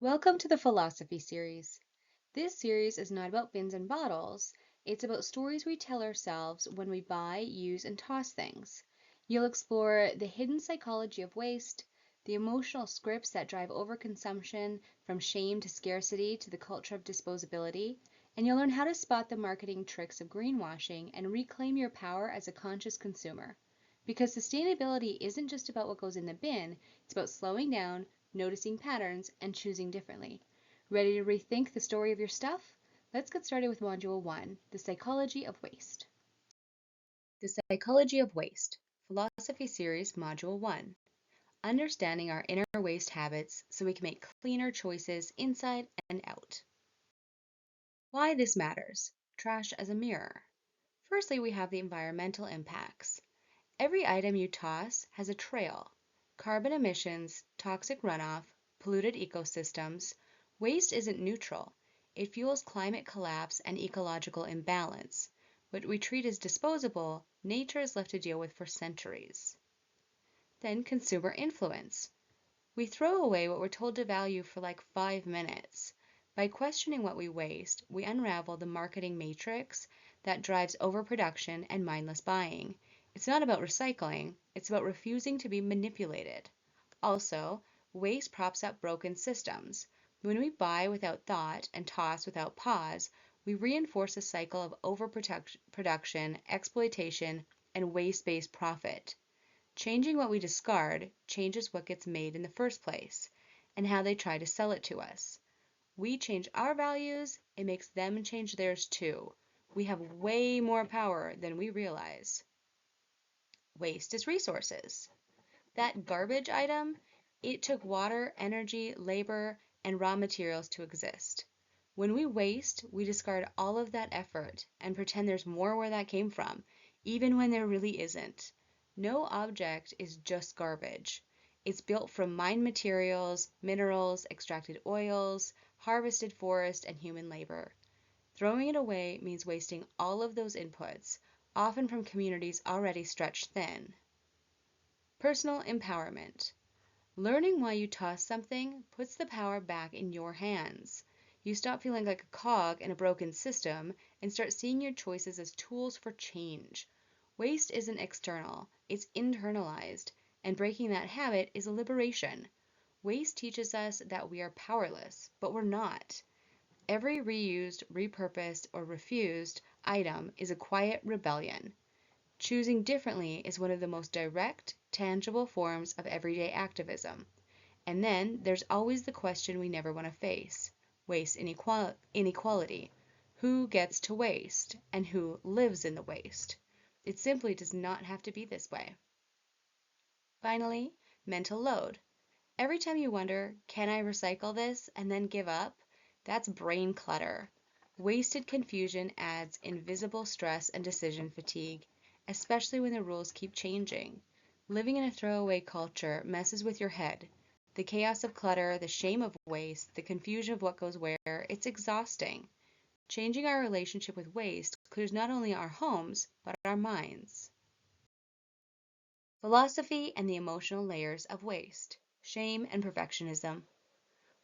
Welcome to the Philosophy series. This series is not about bins and bottles, it's about stories we tell ourselves when we buy, use, and toss things. You'll explore the hidden psychology of waste, the emotional scripts that drive overconsumption, from shame to scarcity to the culture of disposability, and you'll learn how to spot the marketing tricks of greenwashing and reclaim your power as a conscious consumer. Because sustainability isn't just about what goes in the bin, it's about slowing down, noticing patterns, and choosing differently. Ready to rethink the story of your stuff? Let's get started with Module 1, The Psychology of Waste. The Psychology of Waste, Philosophy Series, Module 1. Understanding our inner waste habits so we can make cleaner choices inside and out. Why this matters. Trash as a mirror. Firstly, we have the environmental impacts. Every item you toss has a trail. Carbon emissions, toxic runoff, polluted ecosystems. Waste isn't neutral. It fuels climate collapse and ecological imbalance. What we treat as disposable, nature is left to deal with for centuries. Then consumer influence. We throw away what we're told to value for like 5 minutes. By questioning what we waste, we unravel the marketing matrix that drives overproduction and mindless buying. It's not about recycling, it's about refusing to be manipulated. Also, waste props up broken systems. When we buy without thought and toss without pause, we reinforce a cycle of overproduction, exploitation, and waste-based profit. Changing what we discard changes what gets made in the first place and how they try to sell it to us. We change our values, it makes them change theirs too. We have way more power than we realize. Waste is resources. That garbage item, it took water, energy, labor, and raw materials to exist. When we waste, we discard all of that effort and pretend there's more where that came from, even when there really isn't. No object is just garbage. It's built from mined materials, minerals, extracted oils, harvested forest, and human labor. Throwing it away means wasting all of those inputs, often from communities already stretched thin. Personal empowerment. Learning why you toss something puts the power back in your hands. You stop feeling like a cog in a broken system and start seeing your choices as tools for change. Waste isn't external, it's internalized, and breaking that habit is a liberation. Waste teaches us that we are powerless, but we're not. Every reused, repurposed, or refused item is a quiet rebellion. Choosing differently is one of the most direct, tangible forms of everyday activism. And then there's always the question we never want to face: waste inequality. Who gets to waste, and who lives in the waste? It simply does not have to be this way. Finally, mental load. Every time you wonder, can I recycle this, and then give up, that's brain clutter. Wasted confusion adds invisible stress and decision fatigue, especially when the rules keep changing. Living in a throwaway culture messes with your head. The chaos of clutter, the shame of waste, the confusion of what goes where, it's exhausting. Changing our relationship with waste clears not only our homes, but our minds. Philosophy and the emotional layers of waste. Shame and perfectionism.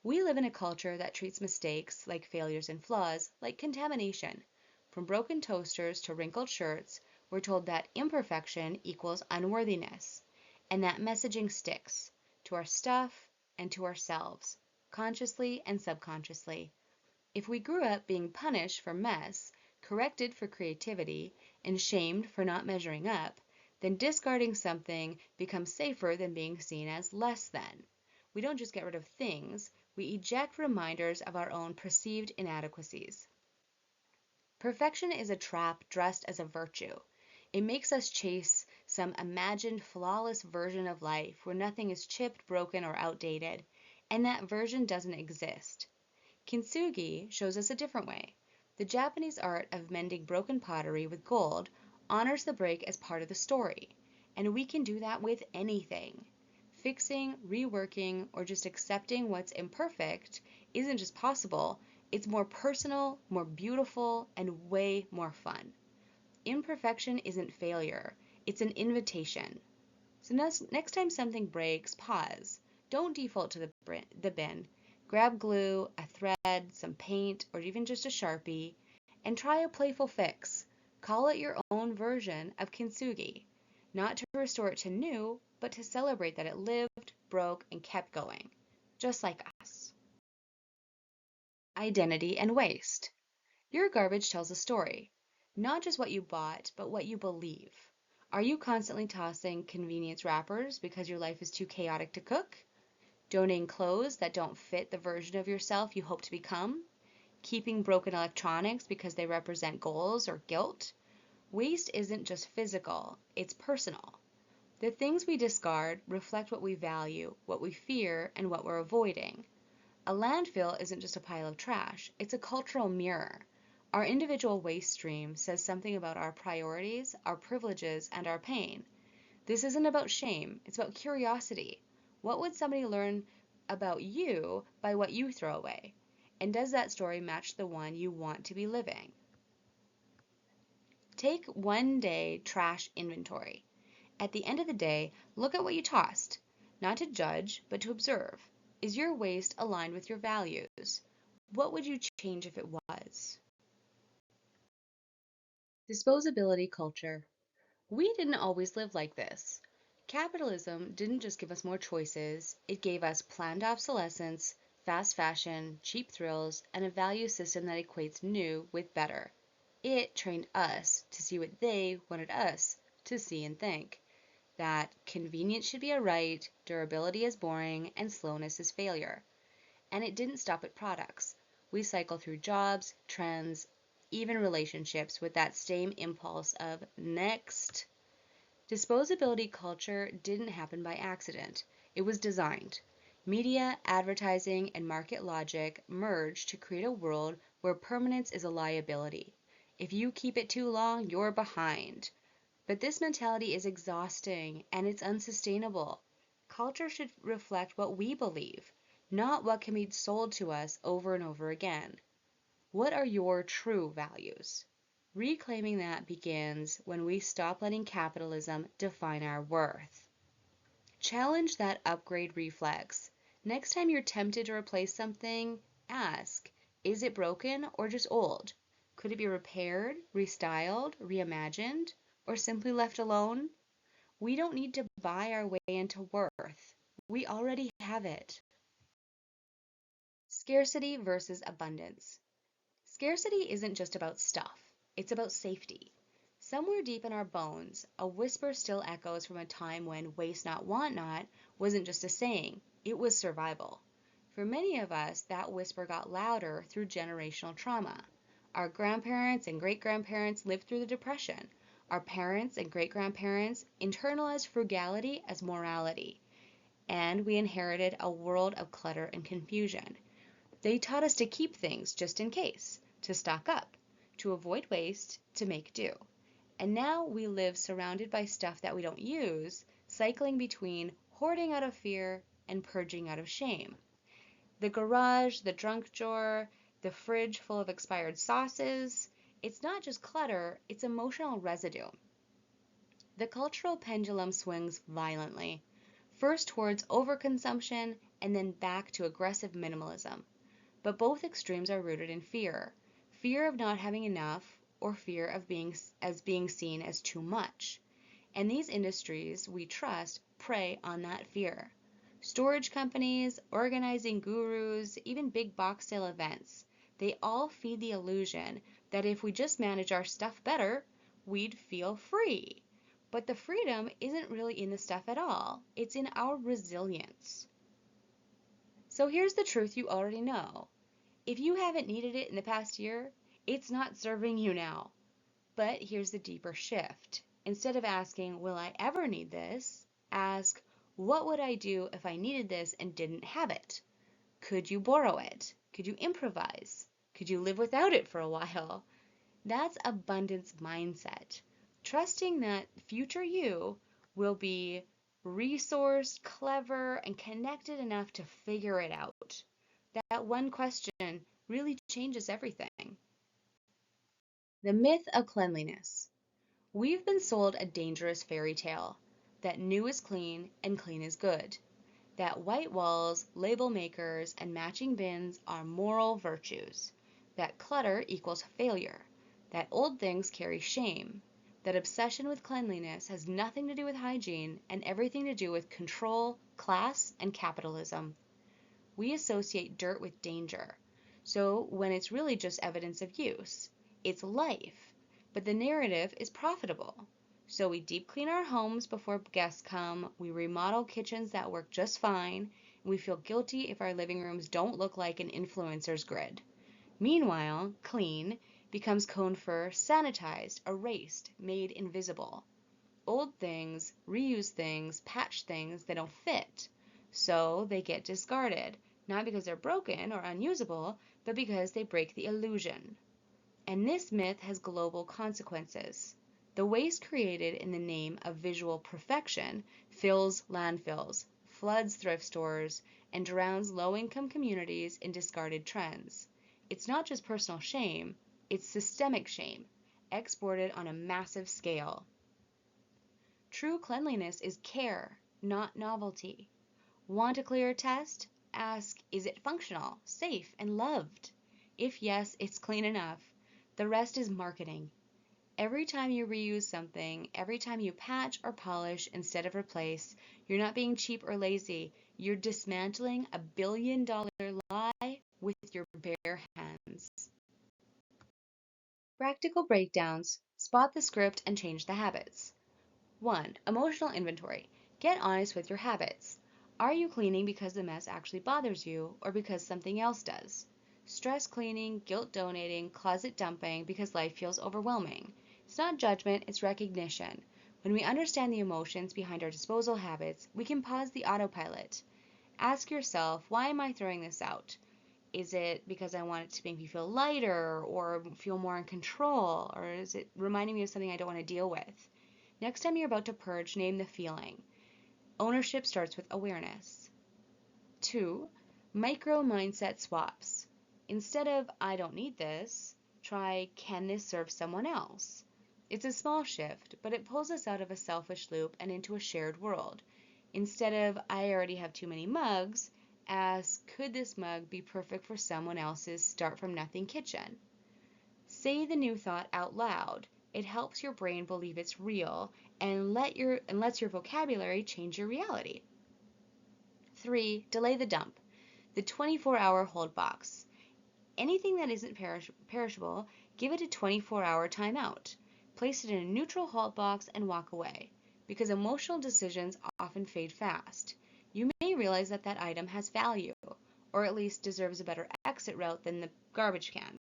We live in a culture that treats mistakes, like failures and flaws, like contamination. From broken toasters to wrinkled shirts, we're told that imperfection equals unworthiness. And that messaging sticks to our stuff and to ourselves, consciously and subconsciously. If we grew up being punished for mess, corrected for creativity, and shamed for not measuring up, then discarding something becomes safer than being seen as less than. We don't just get rid of things, we eject reminders of our own perceived inadequacies. Perfection is a trap dressed as a virtue. It makes us chase some imagined flawless version of life where nothing is chipped, broken, or outdated, and that version doesn't exist. Kintsugi shows us a different way. The Japanese art of mending broken pottery with gold honors the break as part of the story, and we can do that with anything. Fixing, reworking, or just accepting what's imperfect isn't just possible, it's more personal, more beautiful, and way more fun. Imperfection isn't failure, it's an invitation. So next time something breaks, pause. Don't default to the bin. Grab glue, a thread, some paint, or even just a Sharpie, and try a playful fix. Call it your own version of kintsugi, not to restore it to new, but to celebrate that it lived, broke, and kept going, just like us. Identity and waste. Your garbage tells a story, not just what you bought, but what you believe. Are you constantly tossing convenience wrappers because your life is too chaotic to cook? Donating clothes that don't fit the version of yourself you hope to become? Keeping broken electronics because they represent goals or guilt? Waste isn't just physical, it's personal. The things we discard reflect what we value, what we fear, and what we're avoiding. A landfill isn't just a pile of trash, it's a cultural mirror. Our individual waste stream says something about our priorities, our privileges, and our pain. This isn't about shame, it's about curiosity. What would somebody learn about you by what you throw away? And does that story match the one you want to be living? Take one day trash inventory. At the end of the day, look at what you tossed, not to judge, but to observe. Is your waste aligned with your values? What would you change if it was? Disposability culture. We didn't always live like this. Capitalism didn't just give us more choices, it gave us planned obsolescence, fast fashion, cheap thrills, and a value system that equates new with better. It trained us to see what they wanted us to see and think. That convenience should be a right, durability is boring, and slowness is failure. And it didn't stop at products. We cycle through jobs, trends, even relationships with that same impulse of next. Disposability culture didn't happen by accident. It was designed. Media, advertising, and market logic merged to create a world where permanence is a liability. If you keep it too long, you're behind. But this mentality is exhausting and it's unsustainable. Culture should reflect what we believe, not what can be sold to us over and over again. What are your true values? Reclaiming that begins when we stop letting capitalism define our worth. Challenge that upgrade reflex. Next time you're tempted to replace something, ask, is it broken or just old? Could it be repaired, restyled, reimagined, or simply left alone? We don't need to buy our way into worth. We already have it. Scarcity versus abundance. Scarcity isn't just about stuff, it's about safety. Somewhere deep in our bones, a whisper still echoes from a time when waste not, want not wasn't just a saying, it was survival. For many of us, that whisper got louder through generational trauma. Our grandparents and great-grandparents lived through the Depression. Our parents and great-grandparents internalized frugality as morality. And we inherited a world of clutter and confusion. They taught us to keep things just in case, to stock up, to avoid waste, to make do. And now we live surrounded by stuff that we don't use, cycling between hoarding out of fear and purging out of shame. The garage, the junk drawer, the fridge full of expired sauces, it's not just clutter, it's emotional residue. The cultural pendulum swings violently, first towards overconsumption and then back to aggressive minimalism. But both extremes are rooted in fear. Fear of not having enough or fear of being seen as too much. And these industries we trust prey on that fear. Storage companies, organizing gurus, even big box sale events, they all feed the illusion that if we just manage our stuff better, we'd feel free. But the freedom isn't really in the stuff at all. It's in our resilience. So here's the truth you already know. If you haven't needed it in the past year, it's not serving you now. But here's the deeper shift. Instead of asking, will I ever need this? Ask, what would I do if I needed this and didn't have it? Could you borrow it? Could you improvise? Could you live without it for a while? That's abundance mindset. Trusting that future you will be resourced, clever, and connected enough to figure it out. That one question really changes everything. The myth of cleanliness. We've been sold a dangerous fairy tale that new is clean and clean is good. that white walls, label makers, and matching bins are moral virtues, that clutter equals failure, that old things carry shame, that obsession with cleanliness has nothing to do with hygiene and everything to do with control, class, and capitalism. We associate dirt with danger, so when it's really just evidence of use, it's life, but the narrative is profitable. So we deep clean our homes before guests come, we remodel kitchens that work just fine, and we feel guilty if our living rooms don't look like an influencer's grid. Meanwhile, clean becomes code for sanitized, erased, made invisible. Old things, reused things, patched things, they don't fit. So they get discarded, not because they're broken or unusable, but because they break the illusion. And this myth has global consequences. The waste created in the name of visual perfection fills landfills, floods thrift stores, and drowns low-income communities in discarded trends. It's not just personal shame, it's systemic shame, exported on a massive scale. True cleanliness is care, not novelty. Want a clear test? Ask, is it functional, safe, and loved? If yes, it's clean enough. The rest is marketing. Every time you reuse something, every time you patch or polish instead of replace, you're not being cheap or lazy. You're dismantling a billion-dollar lie with your bare hands. Practical breakdowns. Spot the script and change the habits. 1. Emotional inventory. Get honest with your habits. Are you cleaning because the mess actually bothers you or because something else does? Stress cleaning, guilt donating, closet dumping because life feels overwhelming. It's not judgment, it's recognition. When we understand the emotions behind our disposal habits, we can pause the autopilot. Ask yourself, why am I throwing this out? Is it because I want it to make me feel lighter or feel more in control? Or is it reminding me of something I don't want to deal with? Next time you're about to purge, name the feeling. Ownership starts with awareness. 2. Micro mindset swaps. Instead of I don't need this, try can this serve someone else? It's a small shift, but it pulls us out of a selfish loop and into a shared world. Instead of I already have too many mugs, ask could this mug be perfect for someone else's start from nothing kitchen? Say the new thought out loud. It helps your brain believe it's real and lets your vocabulary change your reality. 3. Delay the dump. The 24-hour hold box. Anything that isn't perishable, give it a 24-hour timeout. Place it in a neutral hold box and walk away, because emotional decisions often fade fast. You may realize that that item has value, or at least deserves a better exit route than the garbage can.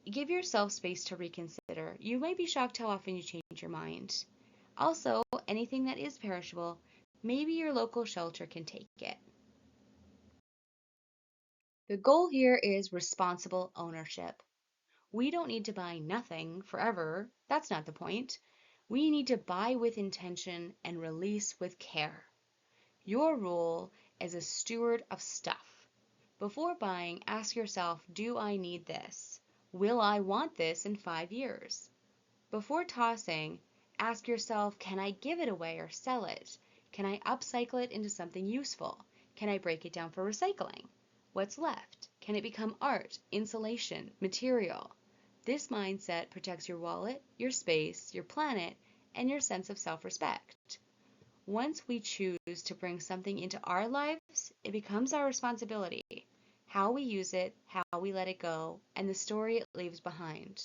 Give yourself space to reconsider. You may be shocked how often you change your mind. Also, anything that is perishable, maybe your local shelter can take it. The goal here is responsible ownership. We don't need to buy nothing forever. That's not the point. We need to buy with intention and release with care. Your role as a steward of stuff. Before buying, ask yourself, do I need this? Will I want this in 5 years? Before tossing, ask yourself, can I give it away or sell it? Can I upcycle it into something useful? Can I break it down for recycling? What's left? Can it become art, insulation, material? This mindset protects your wallet, your space, your planet, and your sense of self-respect. Once we choose to bring something into our lives, it becomes our responsibility. How we use it, how we let it go, and the story it leaves behind.